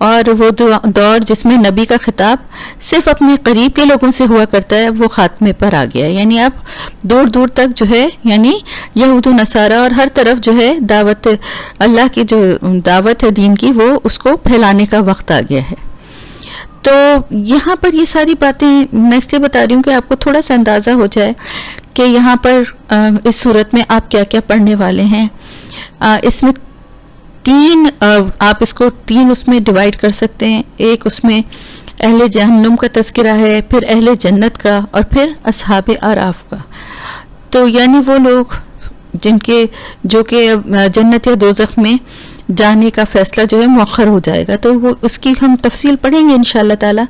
اور وہ دور جس میں نبی کا خطاب صرف اپنے قریب کے لوگوں سے ہوا کرتا ہے وہ خاتمے پر آ گیا. یعنی اب دور دور تک جو ہے یعنی یہود و نصارہ اور ہر طرف جو ہے دعوت اللہ کی جو دعوت ہے دین کی وہ اس کو پھیلانے کا وقت آ گیا ہے. تو یہاں پر یہ ساری باتیں میں اس لیے بتا رہی ہوں کہ آپ کو تھوڑا سا اندازہ ہو جائے کہ یہاں پر اس صورت میں آپ کیا کیا پڑھنے والے ہیں. اس میں آپ اس کو تین اس میں ڈیوائیڈ کر سکتے ہیں. ایک اس میں اہل جہنم کا تذکرہ ہے، پھر اہل جنت کا، اور پھر اصحاب اعراف کا. تو یعنی وہ لوگ جو کہ جنت یا دوزخ میں جانے کا فیصلہ جو ہے مؤخر ہو جائے گا، تو وہ اس کی ہم تفصیل پڑھیں گے انشاءاللہ تعالی.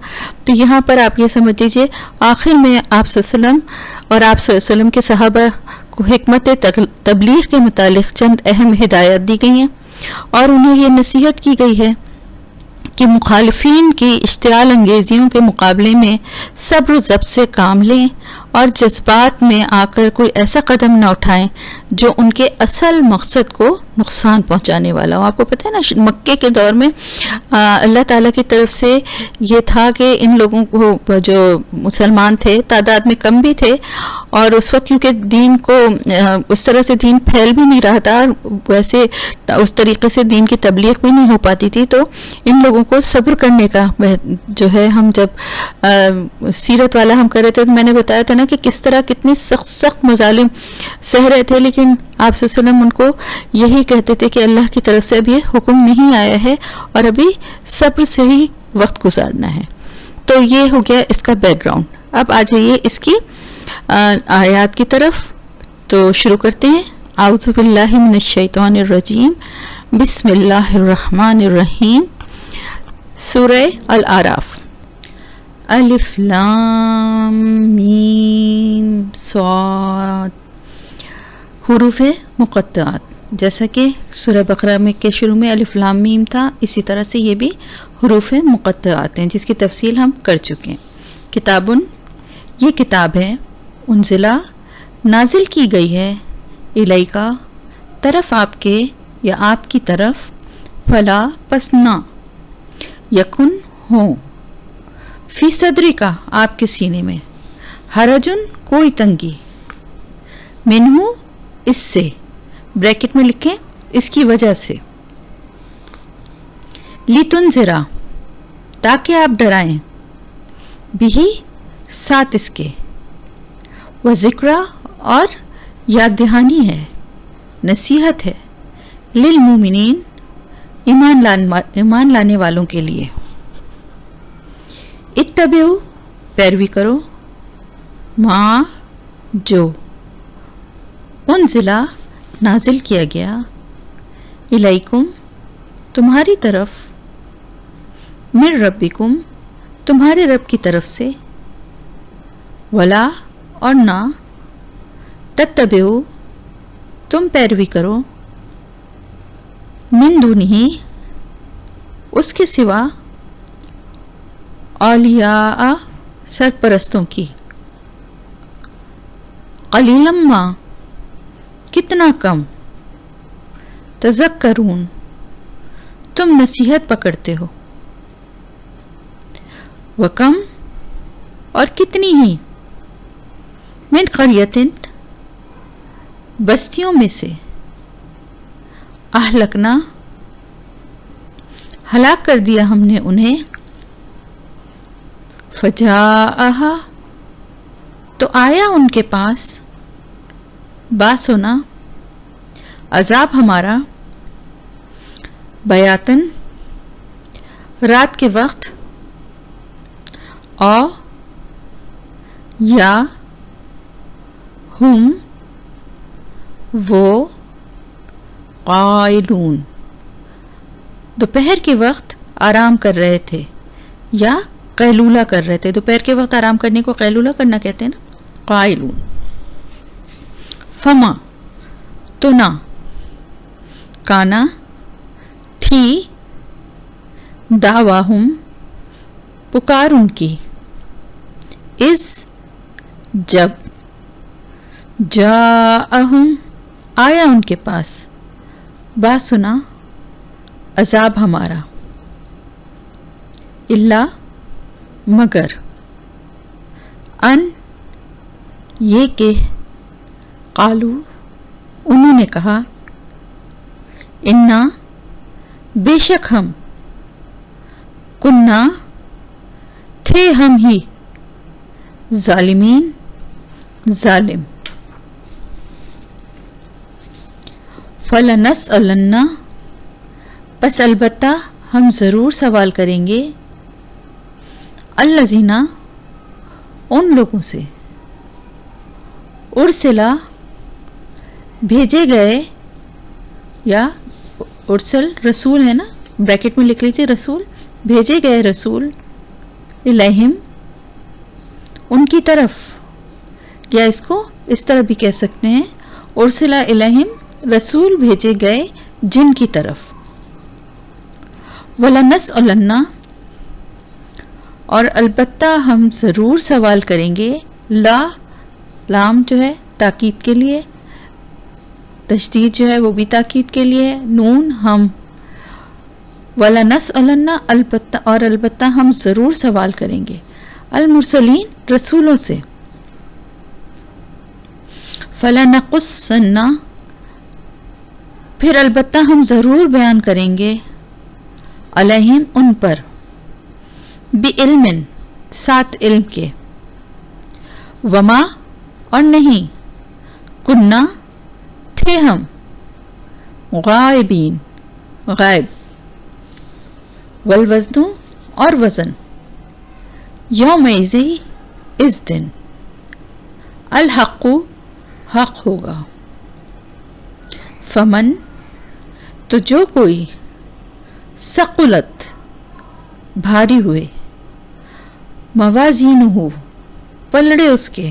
تو یہاں پر آپ یہ سمجھ لیجیے آخر میں آپ صلی اللہ علیہ وسلم اور آپ صلی اللہ علیہ وسلم کے صحابہ کو حکمت تبلیغ کے متعلق چند اہم ہدایات دی گئی ہیں، اور انہیں یہ نصیحت کی گئی ہے کہ مخالفین کی اشتعال انگیزیوں کے مقابلے میں صبر و ضبط سے کام لیں اور جذبات میں آ کر کوئی ایسا قدم نہ اٹھائیں جو ان کے اصل مقصد کو نقصان پہنچانے والا ہو. آپ کو پتہ ہے نا مکے کے دور میں اللہ تعالیٰ کی طرف سے یہ تھا کہ ان لوگوں کو جو مسلمان تھے تعداد میں کم بھی تھے، اور اس وقت کیونکہ دین کو اس طرح سے دین پھیل بھی نہیں رہا تھا، ویسے اس طریقے سے دین کی تبلیغ بھی نہیں ہو پاتی تھی، تو ان لوگوں کو صبر کرنے کا جو ہے ہم جب سیرت والا ہم کر رہے تھے تو میں نے بتایا تھا نا کہ کس طرح کتنی سخت مظالم سہ رہے تھے، لیکن آپ صلی اللہ علیہ وسلم ان کو یہی کہتے تھے کہ اللہ کی طرف سے اب یہ حکم نہیں آیا ہے اور ابھی صبر سے ہی وقت گزارنا ہے. تو یہ ہو گیا اس کا بیک گراؤنڈ. اب آ جائیے اس کی آیات کی طرف. تو شروع کرتے ہیں. اعوذ باللہ من الشیطان الرجیم، بسم اللہ الرحمن الرحیم. سورہ الاعراف. الف لام میم صاد. حروف مقطعات. جیسا کہ سورہ بقرہ میں کے شروع میں الف لام میم تھا، اسی طرح سے یہ بھی حروف مقطعات ہیں جس کی تفصیل ہم کر چکے ہیں. کتابن، یہ کتاب ہے، انزلہ، نازل کی گئی ہے، الیکا، طرف آپ کے یا آپ کی طرف، فلا، پس نہ، یکن، ہوں، فی صدری کا، آپ کے سینے میں، حرجن، کوئی تنگی، منہ، اس سے، بریکٹ میں لکھیں اس کی وجہ سے، لتنذرا، تاکہ آپ ڈرائیں، بھی، ساتھ اس کے، وذکرا، اور یاد دہانی ہے، نصیحت ہے، للمومنین، ایمان لانے والوں کے لیے. اتبعوا، پیروی کرو، ما، جو، انزلہ، نازل کیا گیا، الیکم، تمہاری طرف، من ربکم، تمہارے رب کی طرف سے، ولا، اور نہ، تتبعوا، تم پیروی کرو، من دونہ، اس کے سوا، اولیاء، سرپرستوں کی، قلیلا ما، کتنا کم، تذکرون، تم نصیحت پکڑتے ہو، وکم، اور کتنی ہی، من قریۃ، بستیوں میں سے، اہلکنا، ہلاک کر دیا ہم نے انہیں، فجاءہا، تو آیا ان کے پاس، باسنا، عذاب ہمارا، بیاتن، رات کے وقت، او، یا، ہم، وہ، قائلون، دوپہر کے وقت آرام کر رہے تھے یا قیلولہ کر رہے تھے. دوپہر کے وقت آرام کرنے کو قیلولہ کرنا کہتے ہیں نا. قائلون. فما، تو نہ، کانا، تھی، دعواہم، پکار ان کی، از، جب، جاءہم، آیا ان کے پاس، باسنا، عذاب ہمارا، الا مگر، ان یہ کہ قالو انہوں نے کہا، انا بے شک ہم، کننا تھے ہم ہی، ظالمین ظالم، فلنسألن پس البتہ ہم ضرور سوال کریں گے، الذین ان لوگوں سے، ارسلا بھیجے گئے، یا ارسل رسول ہے نا، بریکٹ میں لکھ لیجیے رسول، بھیجے گئے رسول، الیہم ان کی طرف، یا اس کو اس طرح بھی کہہ سکتے ہیں، ارسلا الیہم رسول بھیجے گئے جن کی طرف، وَلَنَسْأَلَنَّ اور البتہ ہم ضرور سوال کریں گے، لام جو ہے تاکید کے لیے، تشدید جو ہے وہ بھی تاکید کے لیے، نون ہم، وَلَنَسْأَلَنَّ البتہ اور البتہ ہم ضرور سوال کریں گے، المرسلین رسولوں سے، فَلَنَقُصَّنَّ پھر البتہ ہم ضرور بیان کریں گے، علیہم ان پر، بعلم ساتھ علم کے، وما اور نہیں، کننا تھے ہم، غائبین غائب، والوزن اور وزن، یومئذ اس دن، الحق حق ہوگا، فمن تو جو کوئی، ثقلت بھاری ہوئے، موازینہ پلڑے اس کے،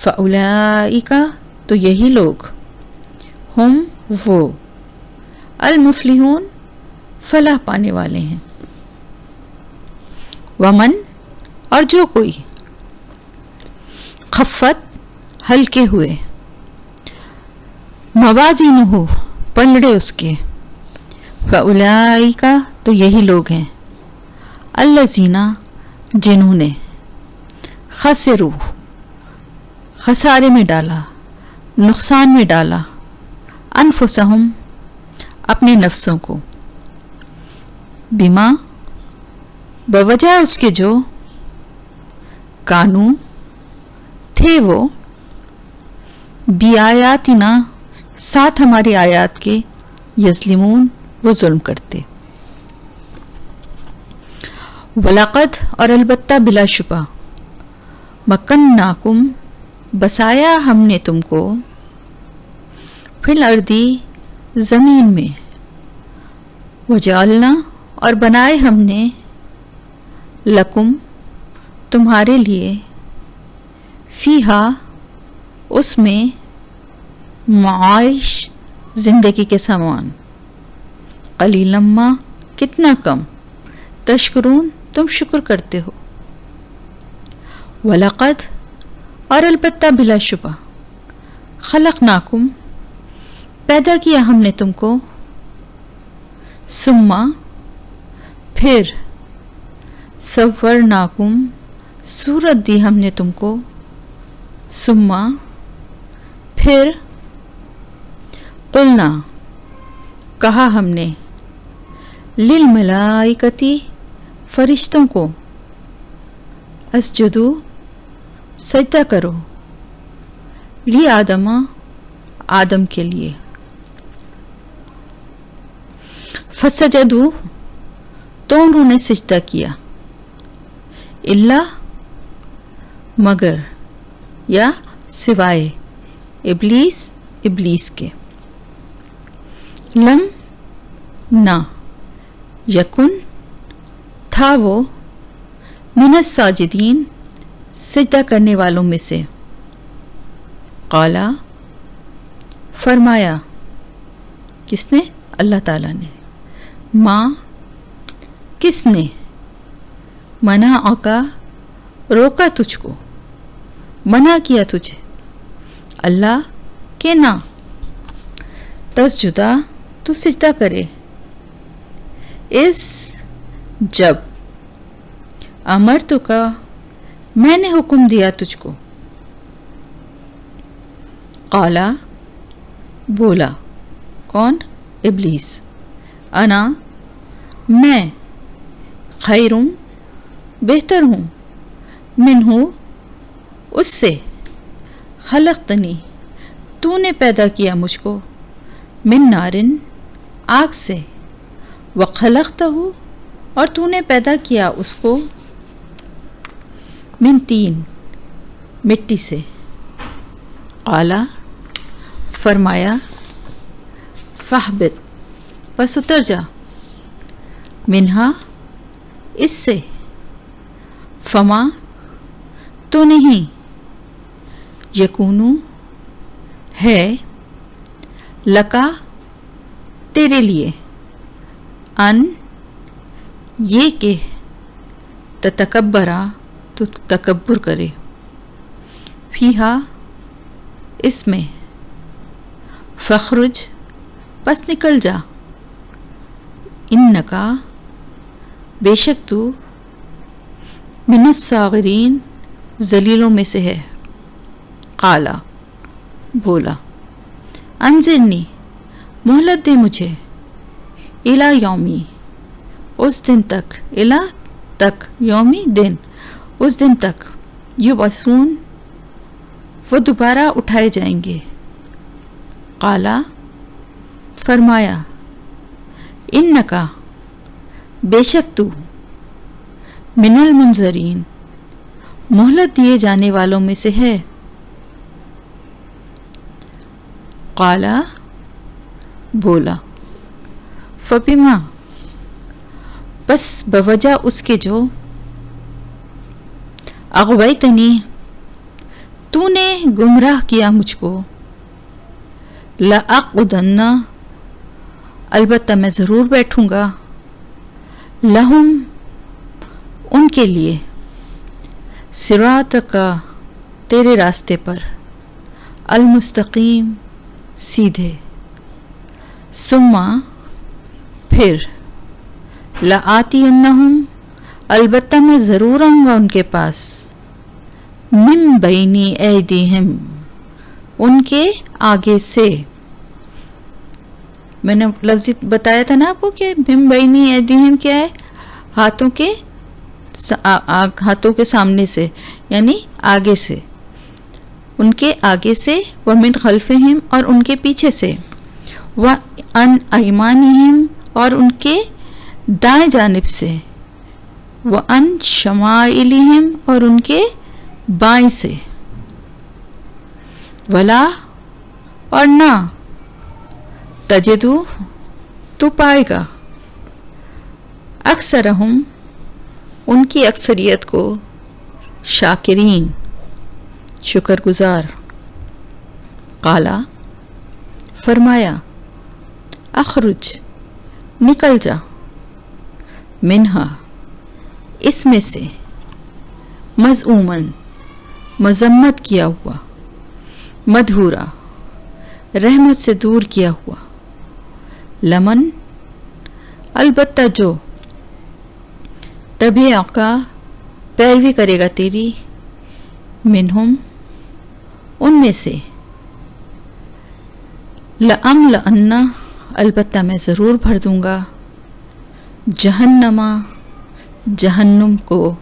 فاولئک تو یہی لوگ، ہم وہ، المفلحون فلاح پانے والے ہیں، ومن اور جو کوئی، خفت ہلکے ہوئے، موازینہ پلڑے اس کے، فاولئک تو یہی لوگ ہیں، الذین جنہوں نے، خسروا خسارے میں ڈالا، نقصان میں ڈالا، انفسہم اپنے نفسوں کو، بما بوجہ اس کے جو، کانو تھے وہ، بی آیاتنا ساتھ ہماری آیات کے، یظلمون وہ ظلم کرتے، وَلَقَدْ اور البتہ بلا شبہ، مَكَّنَّاكُمْ بسایا ہم نے تم کو، فِي الْأَرْضِ زمین میں، وَجَعَلْنَا اور بنائے ہم نے، لَكُمْ تمہارے لیے، فیہا اس میں، معائش زندگی کے سامان، قلیلا ما کتنا کم، تشکرون تم شکر کرتے ہو، وَلَقَدْ اور البتہ بلا شبہ، خلقناکم پیدا کیا ہم نے تم کو، ثم پھر، صورناکم صورت دی ہم نے تم کو، ثم پھر، قلنا کہا ہم نے، للملائکتی فرشتوں کو، اسجدو سجدہ کرو، لی آدم آدم کے لیے، فسجدو تو انہوں نے سجدہ کیا، الا مگر، یا سوائے، ابلیس ابلیس کے، لم نہ، یکن تھا وہ، من الساجدین سجدہ کرنے والوں میں سے، قالا فرمایا، کس نے؟ اللہ تعالیٰ نے، ماں کس نے، منع آقا روکا تجھ کو، منع کیا تجھے، اللہ کے نہ، تسجدہ تو سجدہ کرے، اس جب امرتک میں نے حکم دیا تجھ کو، قالا بولا کون؟ ابلیس، انا میں، خیرم بہتر ہوں، منہ اس سے، خلقتنی تو نے پیدا کیا مجھ کو، من نارن آگ سے، وخلقتہ اور تو نے پیدا کیا اس کو، من تین مٹی سے، قالا فرمایا، فاہبط پس اتر جا، منہا اس سے، فما تو نہیں، یکونو ہے، لکا تیرے لیے، ان یہ کہ تتکبرا تو تکبر کرے، فیہا اس میں، فخرج بس نکل جا، انکا بے شک تو، من الصاغرین ذلیلوں میں سے ہے، قالا بولا، انظرنی مہلت دے مجھے، الی یومی اس دن تک، الی تک، یومی دن، اس دن تک، یبعثون وہ دوبارہ اٹھائے جائیں گے، قالا فرمایا، انکا بے شک تو، من المنظرین مہلت دیے جانے والوں میں سے ہے، قالا بولا، فبما بس بوجہ اس کے جو، اغویتنی تو نے گمراہ کیا مجھ کو، لأقعدن البتہ میں ضرور بیٹھوں گا، لہم ان کے لیے، صراطک تیرے راستے پر، المستقیم سیدھے، ثم پھر، لآتینہم البتہ میں ضرور آؤں گا ان کے پاس، من بینی ایدیہم ان کے آگے سے، میں نے لفظ بتایا تھا نا آپ کو کہ من بینی ایدیہم کیا ہے؟ ہاتھوں کے سامنے سے، یعنی آگے سے، ان کے آگے سے، ومن خلفہم اور ان کے پیچھے سے، وعن ایمانہم اور ان کے دائیں جانب سے، وعن شمائلہم اور ان کے بائیں سے، ولا اور نہ، تجدو تو پائے گا، اکثرہم ان کی اکثریت کو، شاکرین شکر گزار، قالا فرمایا، اخرج نکل جا، منہا اس میں سے، مذعومن مذمت کیا ہوا، مدحورا رحمت سے دور کیا ہوا، لمن البتہ جو، تبعہ کا پیروی کرے گا تیری، منہم ان میں سے، لأملأن البتہ میں ضرور بھر دوں گا، جہنما جہنم کو،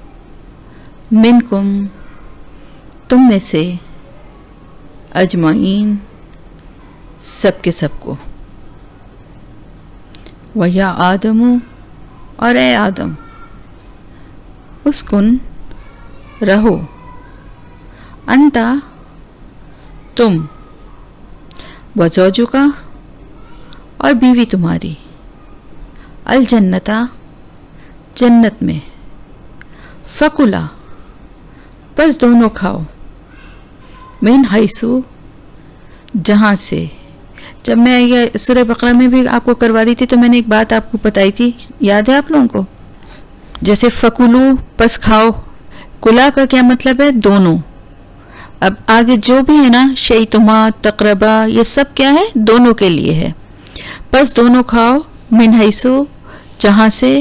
منکم تم میں سے، اجمعین سب کے سب کو، وَيَا آدم اور اے آدم، اسکن رہو، انتا تم، وزوجکا اور بیوی تمہاری، الجنتا جنت میں، فکلا بس دونوں کھاؤ، من حیثو جہاں سے، جب میں یہ سورہ بقرہ میں بھی آپ کو کروا رہی تھی تو میں نے ایک بات آپ کو بتائی تھی، یاد ہے آپ لوگوں کو؟ جیسے فکلو پس کھاؤ، کلا کا کیا مطلب ہے؟ دونوں. اب آگے جو بھی ہے نا، شیطما تقربا، یہ سب کیا ہے؟ دونوں کے لیے ہے. بس دونوں کھاؤ، من حیثو جہاں سے،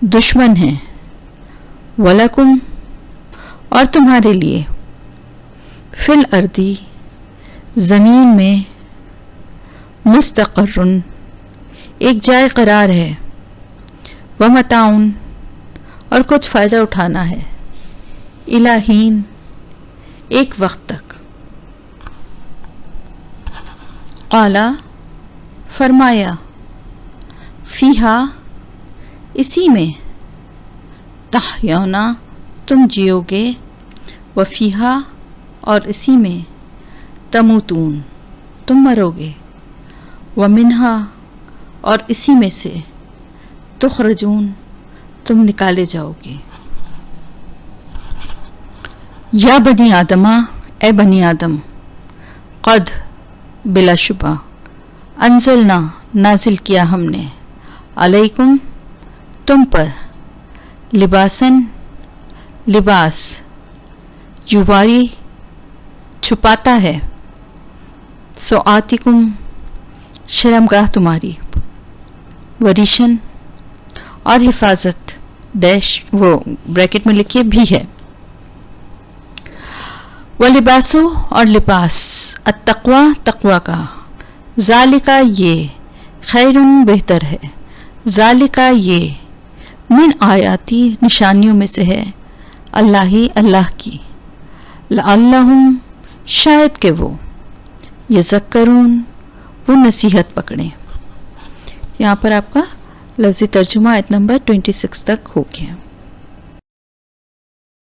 دشمن ہیں، وَلَكُمْ اور تمہارے لیے، فِي الْأَرْضِ زمین میں، مستقر ایک جائے قرار ہے، وَمَتَاعٌ اور کچھ فائدہ اٹھانا ہے، إِلَىٰ حین ایک وقت تک۔ قَالَ فرمایا، فیہا اسی میں، تحیون تم جیو گے، وفیہا اور اسی میں، تموتون تم مرو گے، ومنہا اور اسی میں سے، تخرجون تم نکالے جاؤ گے۔ یا بنی آدمہ اے بنی آدم، قد بلا شبہ، انزلنا نازل کیا ہم نے، علیکم تم پر، لباسن لباس، یواری چھپاتا ہے، سوآتکم شرمگاہ تمہاری، وریشن اور حفاظت، ڈیش وہ بریکٹ میں لکھیے بھی ہے، وَلِبَاسُ اور لباس، التقوی تقوی کا، ذالکا یہ، خیرن بہتر ہے، ذالکا یہ، من آیاتی نشانیوں میں سے ہے، اللہ کی، لعلہم شاید کہ وہ، یذکرون وہ نصیحت پکڑیں۔ یہاں پر آپ کا لفظی ترجمہ آیت نمبر 26 تک ہو گیا۔